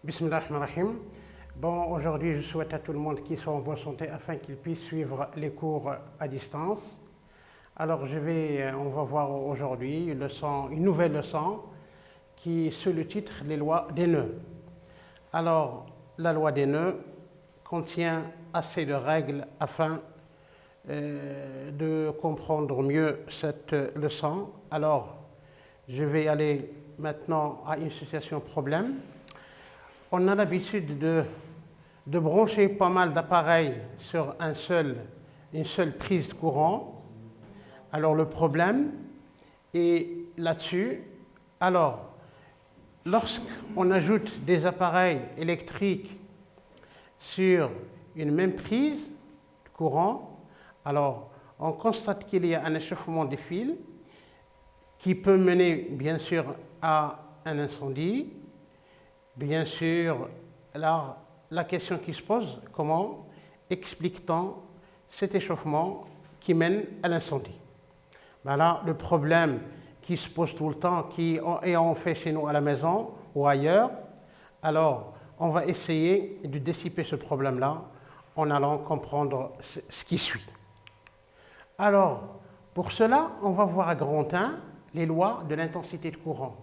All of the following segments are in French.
Bismillahirrahmanirrahim. Bon, aujourd'hui, je souhaite à tout le monde qu'il soit en bonne santé afin qu'il puisse suivre les cours à distance. Alors, on va voir aujourd'hui une nouvelle leçon qui, sous le titre, les lois des nœuds. Alors, la loi des nœuds contient assez de règles afin de comprendre mieux cette leçon. Alors, je vais aller maintenant à une situation problème. On a l'habitude de brancher pas mal d'appareils sur une seule prise de courant. Alors le problème est là-dessus. Alors, lorsqu'on ajoute des appareils électriques sur une même prise de courant, alors on constate qu'il y a un échauffement des fils qui peut mener bien sûr à un incendie. Bien sûr, la question qui se pose, comment explique-t-on cet échauffement qui mène à l'incendie? Voilà le problème qui se pose tout le temps, et on fait chez nous à la maison ou ailleurs. Alors, on va essayer de dissiper ce problème-là en allant comprendre ce qui suit. Alors, pour cela, on va voir à grand 1 les lois de l'intensité de courant.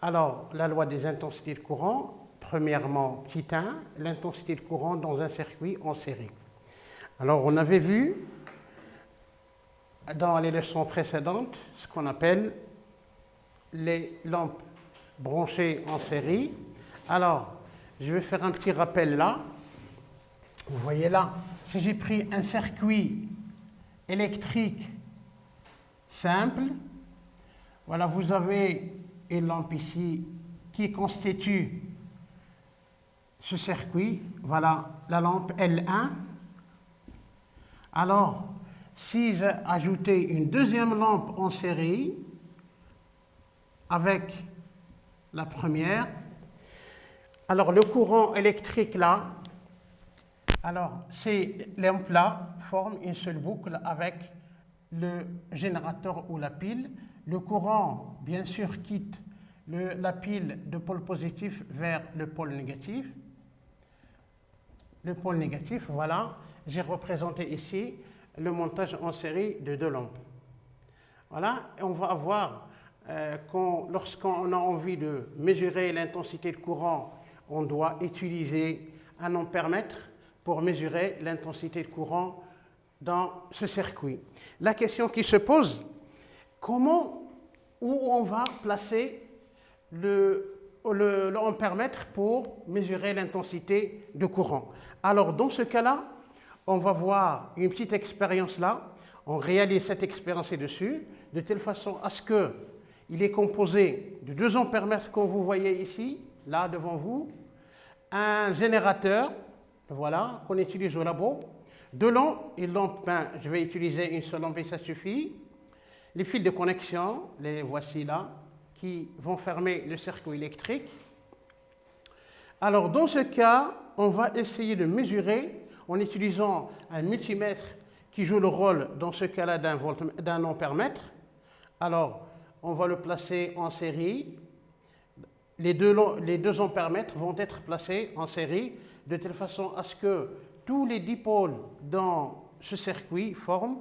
Alors, la loi des intensités de courant, premièrement, petit 1, l'intensité de courant dans un circuit en série. Alors, on avait vu dans les leçons précédentes ce qu'on appelle les lampes branchées en série. Alors, je vais faire un petit rappel là. Vous voyez là, si j'ai pris un circuit électrique simple, voilà, vous avez une lampe ici qui constitue ce circuit. Voilà la lampe L1. Alors, si j'ai ajouté une deuxième lampe en série avec la première, alors le courant électrique là, alors ces lampes-là forment une seule boucle avec le générateur ou la pile. Le courant, bien sûr, quitte la pile de pôle positif vers le pôle négatif. Le pôle négatif, voilà, j'ai représenté ici le montage en série de deux lampes. Voilà, et on va avoir, lorsqu'on a envie de mesurer l'intensité de courant, on doit utiliser un ampèremètre pour mesurer l'intensité de courant dans ce circuit. La question qui se pose, où on va placer l'ampèremètre pour mesurer l'intensité de courant? Alors, dans ce cas-là, on va voir une petite expérience là. On réalise cette expérience dessus, de telle façon à ce qu'il est composé de deux ampèremètres comme vous voyez ici, là devant vous, un générateur, voilà, qu'on utilise au labo, deux lampes, une lampe, je vais utiliser une seule lampe et ça suffit. Les fils de connexion, les voici là, qui vont fermer le circuit électrique. Alors, dans ce cas, on va essayer de mesurer en utilisant un multimètre qui joue le rôle, dans ce cas-là, d'un ampèremètre. Alors, on va le placer en série. Les deux ampèremètres vont être placés en série de telle façon à ce que tous les dipôles dans ce circuit forment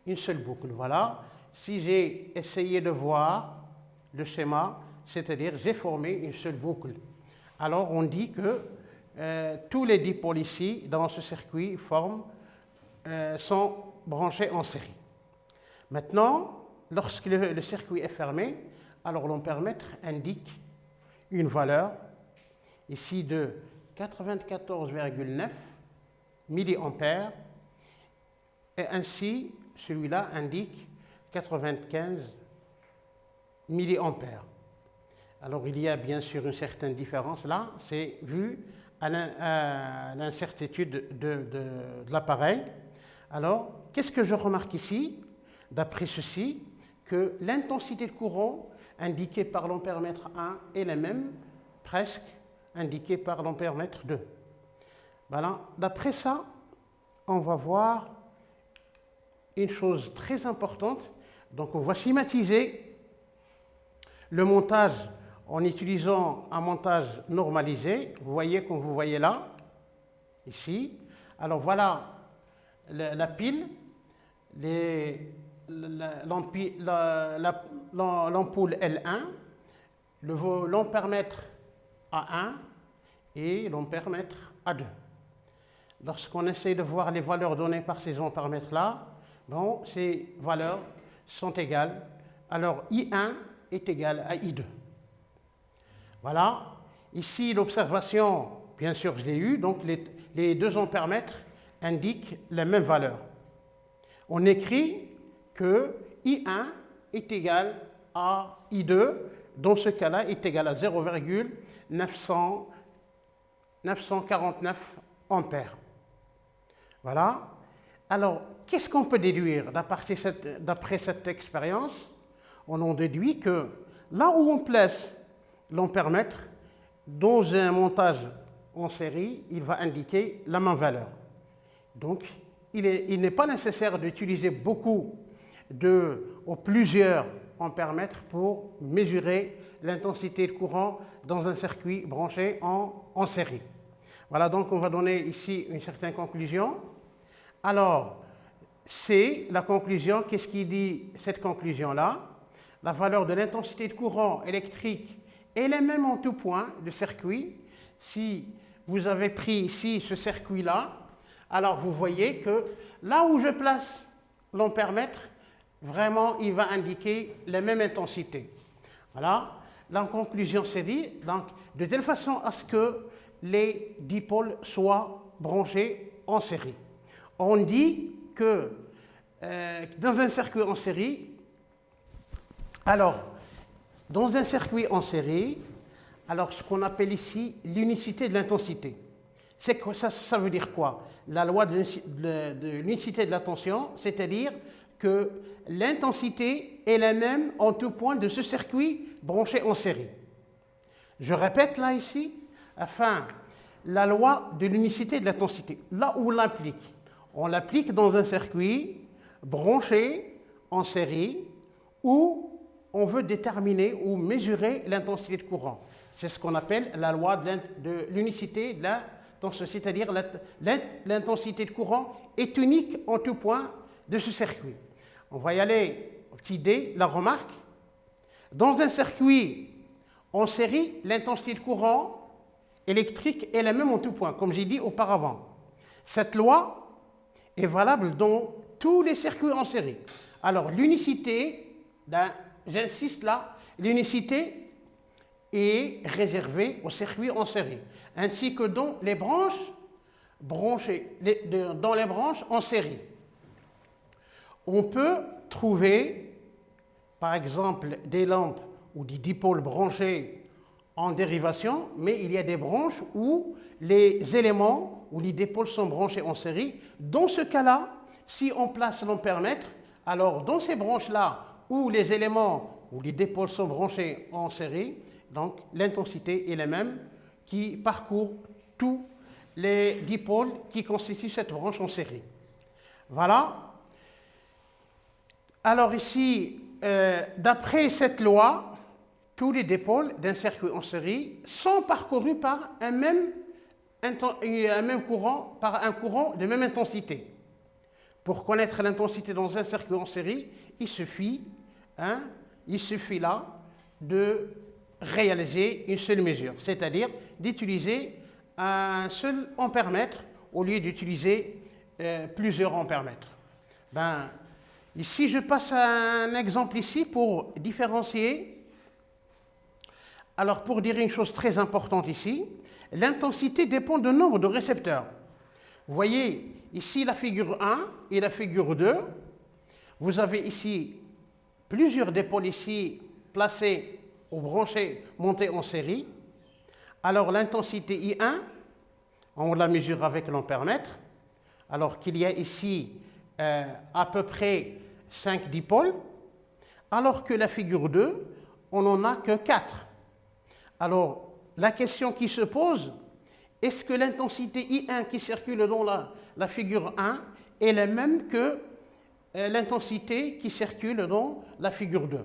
une seule boucle. Voilà. Si j'ai essayé de voir le schéma, c'est-à-dire j'ai formé une seule boucle. Alors on dit que tous les dipôles ici, dans ce circuit, sont branchés en série. Maintenant, lorsque le circuit est fermé, alors l'ampèremètre indique une valeur ici de 94,9 milliampères et ainsi celui-là indique 95 milliampères. Alors il y a bien sûr une certaine différence là, c'est vu à l'incertitude de l'appareil. Alors, qu'est-ce que je remarque ici? D'après ceci, que l'intensité de courant indiquée par l'ampèremètre 1 est la même, presque, indiquée par l'ampèremètre 2. Voilà. D'après ça, on va voir une chose très importante. Donc, on va schématiser le montage en utilisant un montage normalisé. Vous voyez, comme vous voyez là, ici. Alors voilà la pile, l'ampoule L1, l'ampèremètre A1 et l'ampèremètre A2. Lorsqu'on essaie de voir les valeurs données par ces ampèremètres-là, bon, ces valeurs sont égales. Alors I1 est égal à I2. Voilà. Ici, l'observation, bien sûr, je l'ai eue, donc les deux ampèremètres indiquent la même valeur. On écrit que I1 est égal à I2, dans ce cas-là, est égal à 0,949 ampères. Voilà. Alors, qu'est-ce qu'on peut déduire d'après cette expérience? On en déduit que là où on place l'ampèremètre, dans un montage en série, il va indiquer la même valeur. Donc, il n'est pas nécessaire d'utiliser beaucoup ou plusieurs ampèremètres pour mesurer l'intensité de courant dans un circuit branché en série. Voilà, donc on va donner ici une certaine conclusion. Alors, c'est la conclusion. Qu'est-ce qui dit cette conclusion-là? La valeur de l'intensité de courant électrique est la même en tout point de circuit. Si vous avez pris ici ce circuit-là, alors vous voyez que là où je place l'ampèremètre, vraiment, il va indiquer la même intensité. Voilà. La conclusion s'est dit, donc, de telle façon à ce que les dipôles soient branchés en série. On dit que dans un circuit en série, alors, dans un circuit en série, alors ce qu'on appelle ici l'unicité de l'intensité. Ça veut dire quoi? La loi de l'unicité de la tension, c'est-à-dire que l'intensité est la même en tout point de ce circuit branché en série. Je répète là ici, la loi de l'unicité de l'intensité, là où on l'applique dans un circuit branché en série où on veut déterminer ou mesurer l'intensité de courant. C'est ce qu'on appelle la loi de l'unicité de la tension, c'est-à-dire l'intensité de courant est unique en tout point de ce circuit. On va y aller au petit D, la remarque. Dans un circuit en série, l'intensité de courant électrique est la même en tout point, comme j'ai dit auparavant. Cette loi est valable dans tous les circuits en série. Alors, l'unicité, j'insiste là, l'unicité est réservée aux circuits en série, ainsi que dans les branches en série. On peut trouver, par exemple, des lampes ou des dipôles branchés en dérivation, mais il y a des branches où les éléments ou les dipôles sont branchés en série. Dans ce cas-là, si on place l'ampèremètre, alors dans ces branches-là où les éléments ou les dipôles sont branchés en série, donc l'intensité est la même qui parcourt tous les dipôles qui constituent cette branche en série. Voilà. Alors ici, d'après cette loi, tous les dipôles d'un circuit en série sont parcourus par un même courant, par un courant de même intensité. Pour connaître l'intensité dans un circuit en série, il suffit là de réaliser une seule mesure, c'est-à-dire d'utiliser un seul ampèremètre au lieu d'utiliser plusieurs ampèremètres. Ici, je passe à un exemple ici pour différencier. Alors, pour dire une chose très importante ici, l'intensité dépend du nombre de récepteurs. Vous voyez ici la figure 1 et la figure 2. Vous avez ici plusieurs dipôles ici placés ou branchés, montés en série. Alors, l'intensité I1, on la mesure avec l'ampèremètre, alors qu'il y a ici à peu près 5 dipôles, alors que la figure 2, on n'en a que 4. Alors, la question qui se pose, est-ce que l'intensité I1 qui circule dans la figure 1 est la même que l'intensité qui circule dans la figure 2?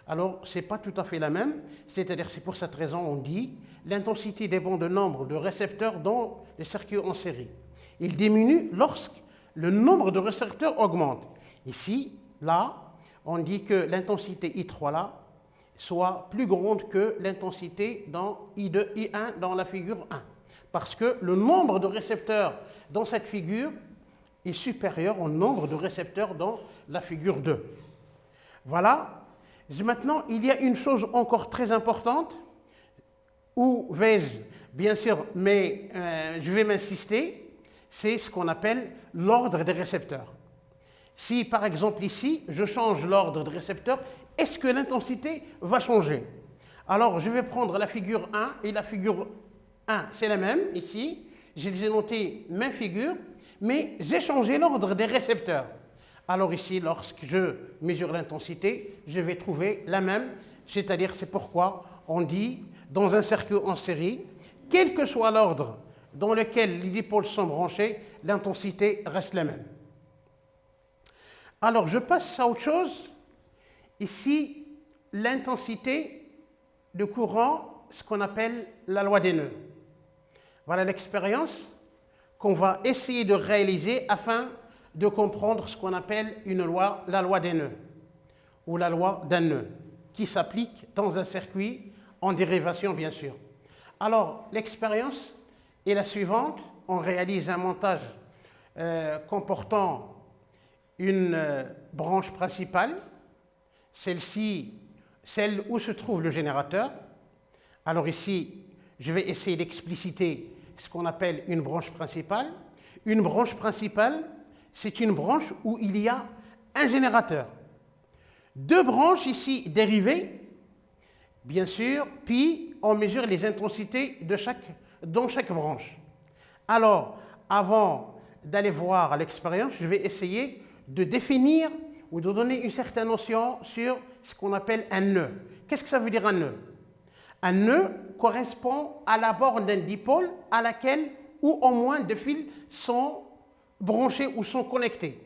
Alors, ce n'est pas tout à fait la même, c'est-à-dire c'est pour cette raison on dit l'intensité dépend du nombre de récepteurs dans les circuits en série. Il diminue lorsque le nombre de récepteurs augmente. Ici, là, on dit que l'intensité I3 là soit plus grande que l'intensité dans I2, I1 dans la figure 1. Parce que le nombre de récepteurs dans cette figure est supérieur au nombre de récepteurs dans la figure 2. Voilà. Maintenant, il y a une chose encore très importante, où vais-je, bien sûr, mais je vais m'insister, c'est ce qu'on appelle l'ordre des récepteurs. Si, par exemple, ici, je change l'ordre des récepteurs, est-ce que l'intensité va changer? Alors, je vais prendre la figure 1 et la figure 1, c'est la même, ici. Je les ai notés même figure, mais j'ai changé l'ordre des récepteurs. Alors ici, lorsque je mesure l'intensité, je vais trouver la même, c'est-à-dire c'est pourquoi on dit, dans un circuit en série, quel que soit l'ordre dans lequel les dipôles sont branchés, l'intensité reste la même. Alors je passe à autre chose. Ici, l'intensité de courant, ce qu'on appelle la loi des nœuds. Voilà l'expérience qu'on va essayer de réaliser afin de comprendre ce qu'on appelle la loi des nœuds, ou la loi d'un nœud, qui s'applique dans un circuit en dérivation, bien sûr. Alors, l'expérience est la suivante. On réalise un montage comportant une branche principale, celle-ci, celle où se trouve le générateur. Alors ici, je vais essayer d'expliciter ce qu'on appelle une branche principale. Une branche principale, c'est une branche où il y a un générateur. Deux branches ici dérivées, bien sûr, puis on mesure les intensités dans chaque branche. Alors, avant d'aller voir l'expérience, je vais essayer de définir ou de donner une certaine notion sur ce qu'on appelle un nœud. Qu'est-ce que ça veut dire un nœud? Un nœud correspond à la borne d'un dipôle à laquelle ou au moins deux fils sont branchés ou sont connectés.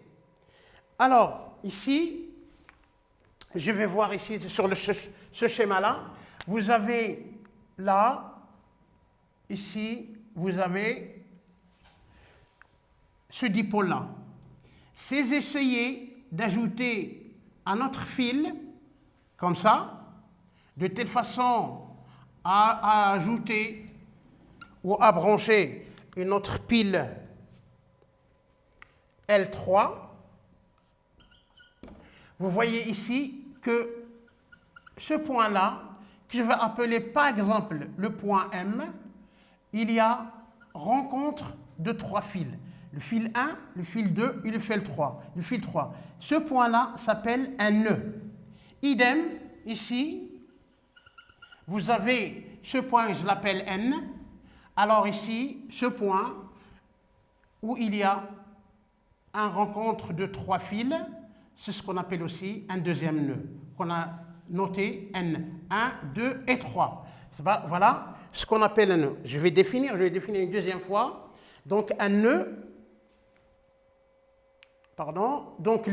Alors, ici, je vais voir ici sur ce schéma-là, vous avez là, ici, vous avez ce dipôle-là. C'est essayer d'ajouter un autre fil, comme ça, de telle façon à ajouter ou à brancher une autre pile L3. Vous voyez ici que ce point-là, que je vais appeler par exemple le point M, il y a rencontre de trois fils. Le fil 1, le fil 2 et le fil 3. Le fil 3. Ce point-là s'appelle un nœud. Idem, ici, vous avez ce point, je l'appelle N. Alors ici, ce point où il y a une rencontre de trois fils, c'est ce qu'on appelle aussi un deuxième nœud, qu'on a noté N. 1, 2 et 3. Voilà ce qu'on appelle un nœud. Je vais définir une deuxième fois. Donc un nœud, donc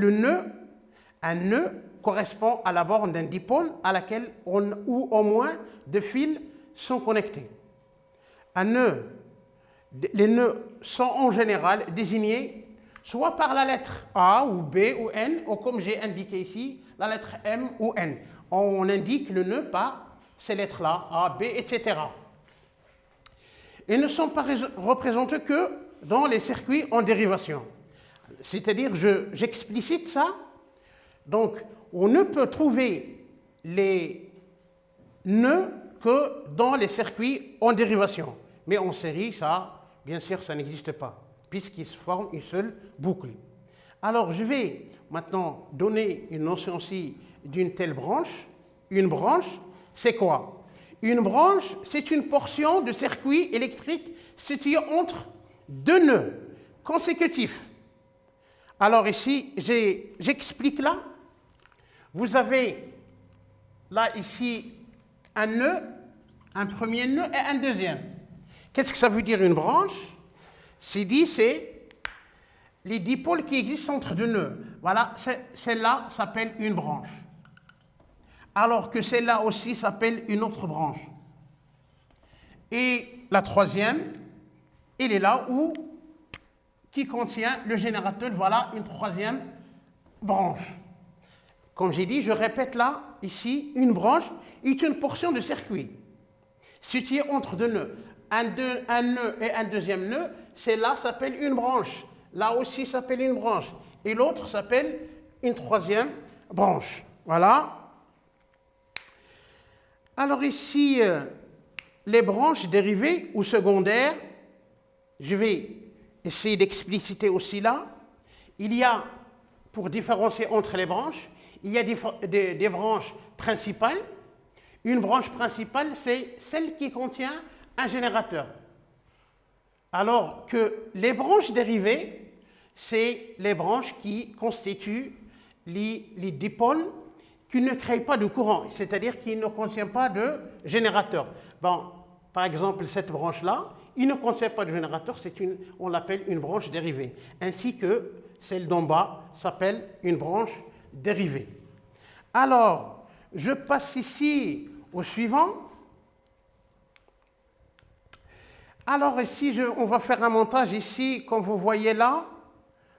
un nœud correspond à la borne d'un dipôle à laquelle ou au moins deux fils sont connectés. Un nœud, les nœuds sont en général désignés soit par la lettre A ou B ou N, ou comme j'ai indiqué ici, la lettre M ou N. On indique le nœud par ces lettres-là, A, B, etc. Ils ne sont pas représentés que dans les circuits en dérivation. C'est-à-dire, j'explicite ça. Donc, on ne peut trouver les nœuds que dans les circuits en dérivation. Mais en série, ça, bien sûr, ça n'existe pas, puisqu'il se forme une seule boucle. Alors, je vais maintenant donner une notion aussi d'une telle branche. Une branche, c'est quoi? Une branche, c'est une portion de circuit électrique située entre deux nœuds consécutifs. Alors ici, j'explique là. Vous avez là, ici, un nœud, un premier nœud et un deuxième. Qu'est-ce que ça veut dire une branche? C'est les dipôles qui existent entre deux nœuds. Voilà, celle-là s'appelle une branche. alors que celle-là aussi s'appelle une autre branche. Et la troisième, elle est là où, qui contient le générateur, voilà une troisième branche. Comme j'ai dit, je répète là, ici, une branche est une portion de circuit située entre deux nœuds. Un nœud et un deuxième nœud, celle-là s'appelle une branche. Là aussi s'appelle une branche. Et l'autre s'appelle une troisième branche. Voilà. Alors ici, les branches dérivées ou secondaires, je vais essayer d'expliciter aussi là. Il y a, pour différencier entre les branches, il y a des branches principales. Une branche principale, c'est celle qui contient un générateur. Alors que les branches dérivées, c'est les branches qui constituent les dipôles qui ne créent pas de courant, c'est-à-dire qui ne contiennent pas de générateur. Bon, par exemple, cette branche-là, il ne contient pas de générateur, on l'appelle une branche dérivée, ainsi que celle d'en bas s'appelle une branche dérivée. Alors, je passe ici au suivant. Alors ici, on va faire un montage ici, comme vous voyez là,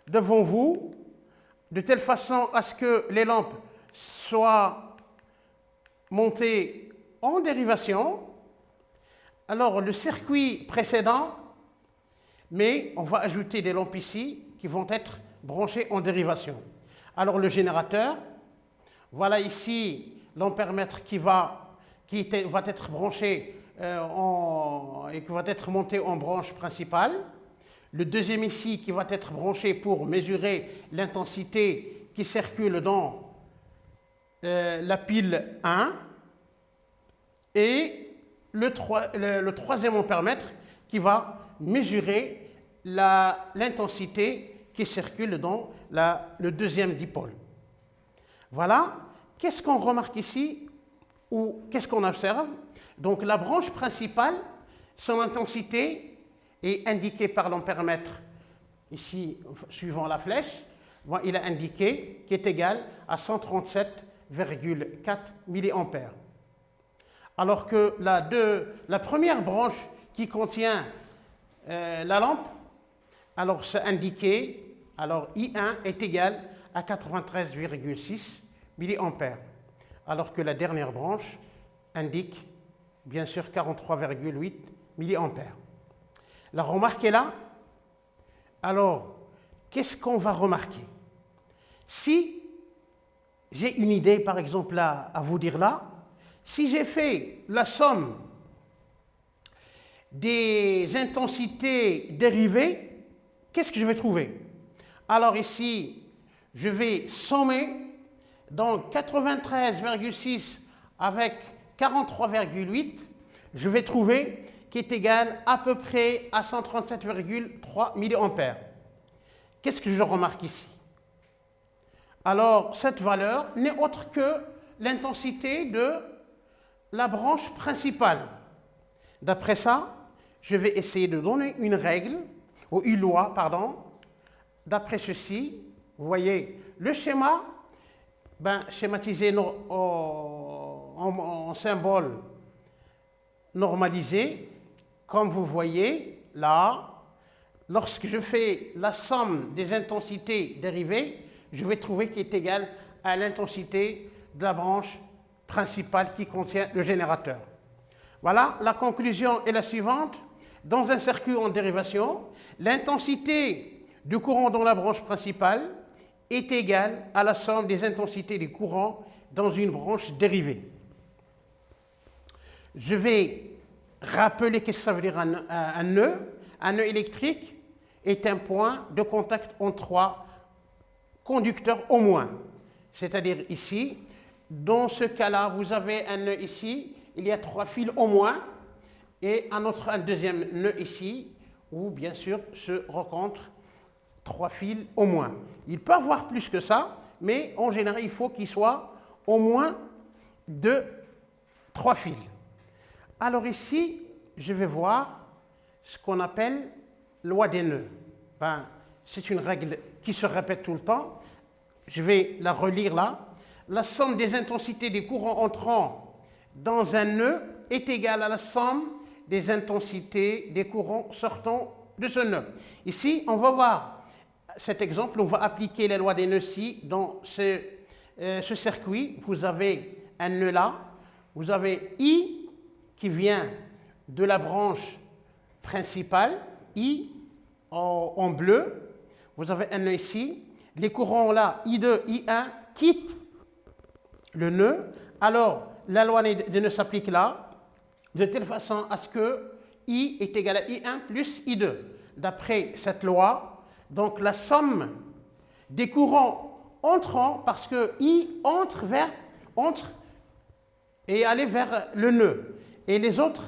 devant vous, de telle façon à ce que les lampes soient montées en dérivation. Alors, le circuit précédent, mais on va ajouter des lampes ici qui vont être branchées en dérivation. Alors, le générateur, voilà ici l'ampèremètre qui va être branché et qui va être monté en branche principale. Le deuxième ici qui va être branché pour mesurer l'intensité qui circule dans la pile 1. Et le troisième ampèremètre qui va mesurer l'intensité qui circule dans le deuxième dipôle. Voilà. Qu'est-ce qu'on remarque ici ou qu'est-ce qu'on observe? Donc la branche principale, son intensité est indiquée par l'ampèremètre, ici, suivant la flèche, bon, il a indiqué qui est égal à 137,4 mA. Alors que la première branche qui contient la lampe, alors c'est indiqué, alors I1 est égal à 93,6 mA, alors que la dernière branche indique bien sûr 43,8 mA. La remarque est là. Alors, qu'est-ce qu'on va remarquer? Si j'ai une idée, par exemple, là, à vous dire là, si j'ai fait la somme des intensités dérivées, qu'est-ce que je vais trouver? Alors ici, je vais sommer donc 93,6 avec 43,8, je vais trouver qui est égal à peu près à 137,3 mA. Qu'est-ce que je remarque ici? Alors, cette valeur n'est autre que l'intensité de la branche principale. D'après ça, je vais essayer de donner une règle, ou une loi, pardon. D'après ceci, vous voyez, le schéma, schématisé en symbole normalisé, comme vous voyez là, lorsque je fais la somme des intensités dérivées, je vais trouver qui est égal à l'intensité de la branche principale qui contient le générateur. Voilà, la conclusion est la suivante. Dans un circuit en dérivation, l'intensité du courant dans la branche principale est égale à la somme des intensités du courant dans une branche dérivée. Je vais rappeler qu'est-ce que ça veut dire un nœud. Un nœud électrique est un point de contact entre trois conducteurs au moins. C'est-à-dire ici, dans ce cas-là, vous avez un nœud ici, il y a 3 fils au moins, et un deuxième nœud ici, où bien sûr se rencontrent 3 fils au moins. Il peut avoir plus que ça, mais en général, il faut qu'il soit au moins de 3 fils. Alors ici, je vais voir ce qu'on appelle loi des nœuds. C'est une règle qui se répète tout le temps. Je vais la relire là. la somme des intensités des courants entrants dans un nœud est égale à la somme des intensités des courants sortant de ce nœud. Ici, on va voir cet exemple, on va appliquer les lois des nœuds ci dans ce circuit. Vous avez un nœud là, vous avez I qui vient de la branche principale, I en bleu, vous avez un nœud ici, les courants là, I2, I1, quittent le nœud, alors la loi des nœuds s'applique là, de telle façon à ce que I est égal à I1 plus I2. D'après cette loi, donc la somme des courants entrants, parce que I entre et aller vers le nœud, et les autres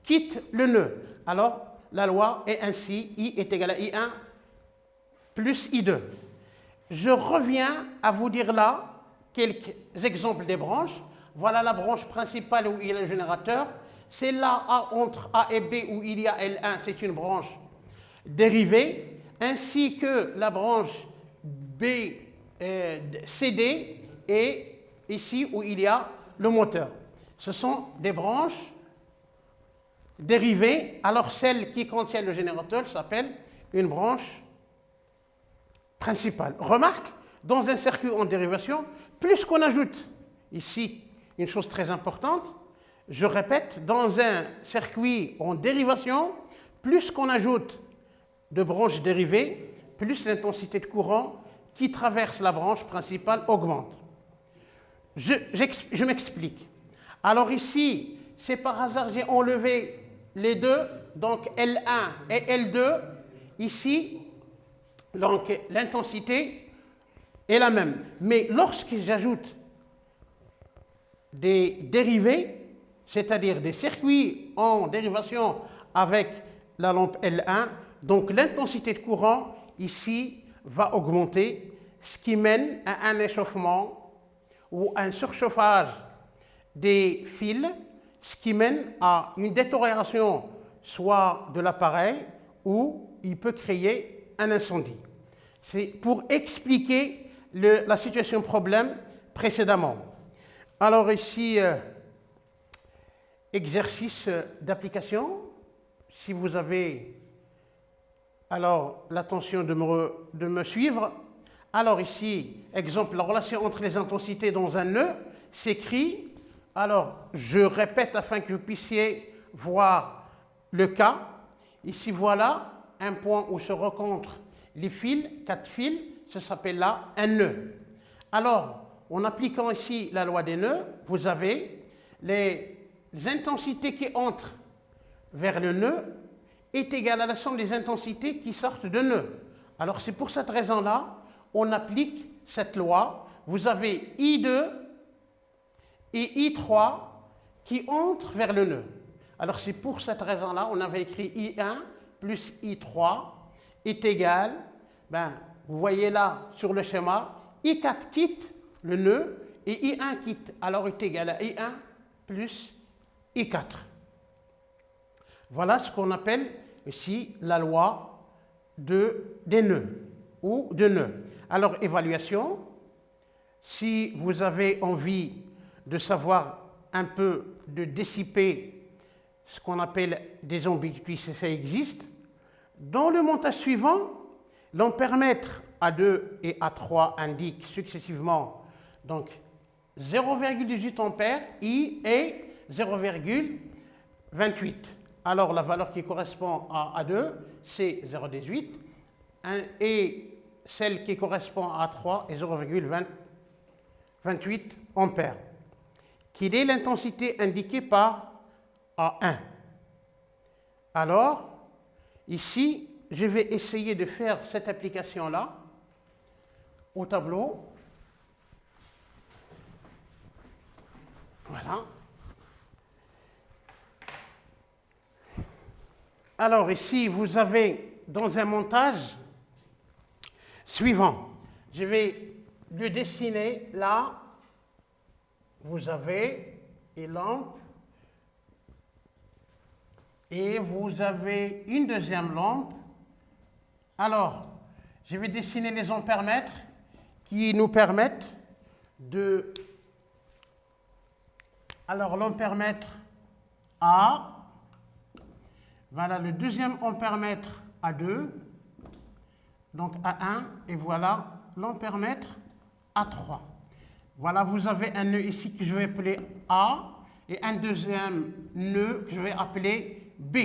quittent le nœud. Alors, la loi est ainsi, I est égal à I1 plus I2. Je reviens à vous dire là quelques exemples des branches. Voilà la branche principale où il y a le générateur. C'est là entre A et B où il y a L1, c'est une branche dérivée, ainsi que la branche B, CD, et ici où il y a le moteur. Ce sont des branches dérivées, alors celle qui contient le générateur s'appelle une branche principale. Remarque, dans un circuit en dérivation, plus qu'on ajoute, ici, une chose très importante, je répète, dans un circuit en dérivation, plus qu'on ajoute de branches dérivées, plus l'intensité de courant qui traverse la branche principale augmente. Je m'explique. Alors ici, c'est par hasard, j'ai enlevé les deux, donc L1 et L2. Ici, donc l'intensité est la même. Mais lorsque j'ajoute des dérivés, c'est-à-dire des circuits en dérivation avec la lampe L1, donc l'intensité de courant ici va augmenter, ce qui mène à un échauffement ou un surchauffage des fils, ce qui mène à une détérioration soit de l'appareil ou il peut créer un incendie. C'est pour expliquer la situation problème précédemment. Alors ici, exercice d'application. Si vous avez alors l'attention de me suivre. Alors ici, exemple, la relation entre les intensités dans un nœud s'écrit. Alors, je répète afin que vous puissiez voir le cas. Ici, voilà un point où se rencontrent les fils, 4 fils, ça s'appelle là un nœud. Alors, en appliquant ici la loi des nœuds, vous avez les intensités qui entrent vers le nœud est égale à la somme des intensités qui sortent de nœud. Alors, c'est pour cette raison-là, on applique cette loi. Vous avez I2 et I3 qui entrent vers le nœud. Alors, c'est pour cette raison-là, on avait écrit I1 plus I3 est égal, vous voyez là sur le schéma, I4 quitte le nœud et I1 quitte, alors est égal à I1 plus I4. Voilà ce qu'on appelle ici la loi des nœuds ou de nœuds. Alors, évaluation, si vous avez envie de savoir un peu, de dissiper ce qu'on appelle des ambiguïtés, si ça existe, dans le montage suivant, l'ampèremètre A2 et A3 indiquent successivement donc 0,18 ampères I et 0,28. Alors la valeur qui correspond à A2, c'est 0,18 et celle qui correspond à A3 est 0,28 ampères. Quelle est l'intensité indiquée par A1? Alors, ici, je vais essayer de faire cette application-là au tableau. Voilà. Alors ici, vous avez dans un montage suivant. Je vais le dessiner là. Vous avez une lampe et vous avez une deuxième lampe. Alors, je vais dessiner les ampèremètres qui nous permettent de... Alors, l'ampèremètre A. Voilà le deuxième ampèremètre A2. Donc, A1. Et voilà l'ampèremètre A3. Voilà, vous avez un nœud ici que je vais appeler A et un deuxième nœud que je vais appeler B.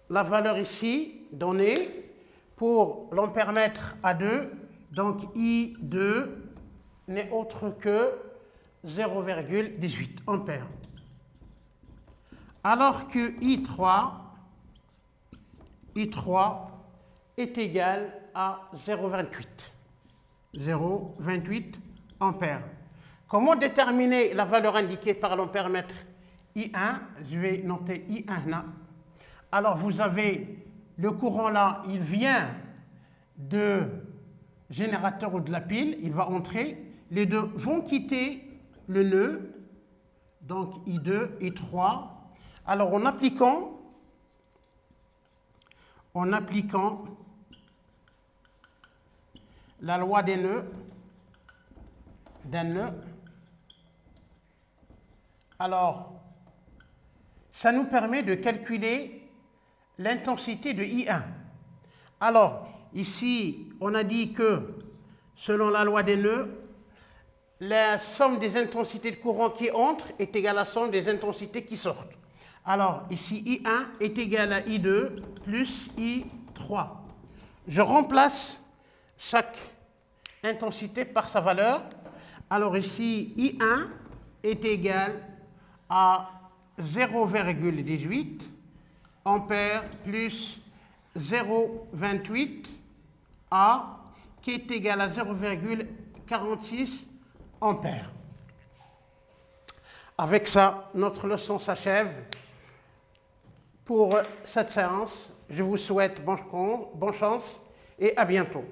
La valeur ici donnée pour l'ampèremètre A2, donc I2 n'est autre que 0,18 ampères. Alors que I3 est égal à 0,28. 0,28 ampères. Comment déterminer la valeur indiquée par l'ampèremètre I1? Je vais noter I1 là. Alors vous avez le courant là, il vient de générateur ou de la pile, il va entrer. Les deux vont quitter le nœud, donc I2, I3. Alors en appliquant la loi des nœuds, d'un nœud, alors ça nous permet de calculer l'intensité de I1. Alors ici, on a dit que selon la loi des nœuds, la somme des intensités de courant qui entrent est égale à la somme des intensités qui sortent. Alors ici, I1 est égal à I2 plus I3. Je remplace chaque intensité par sa valeur. Alors ici, I1 est égal à 0,18 ampères plus 0,28 A qui est égal à 0,46 ampères. Avec ça, notre leçon s'achève. Pour cette séance, je vous souhaite bonne chance et à bientôt.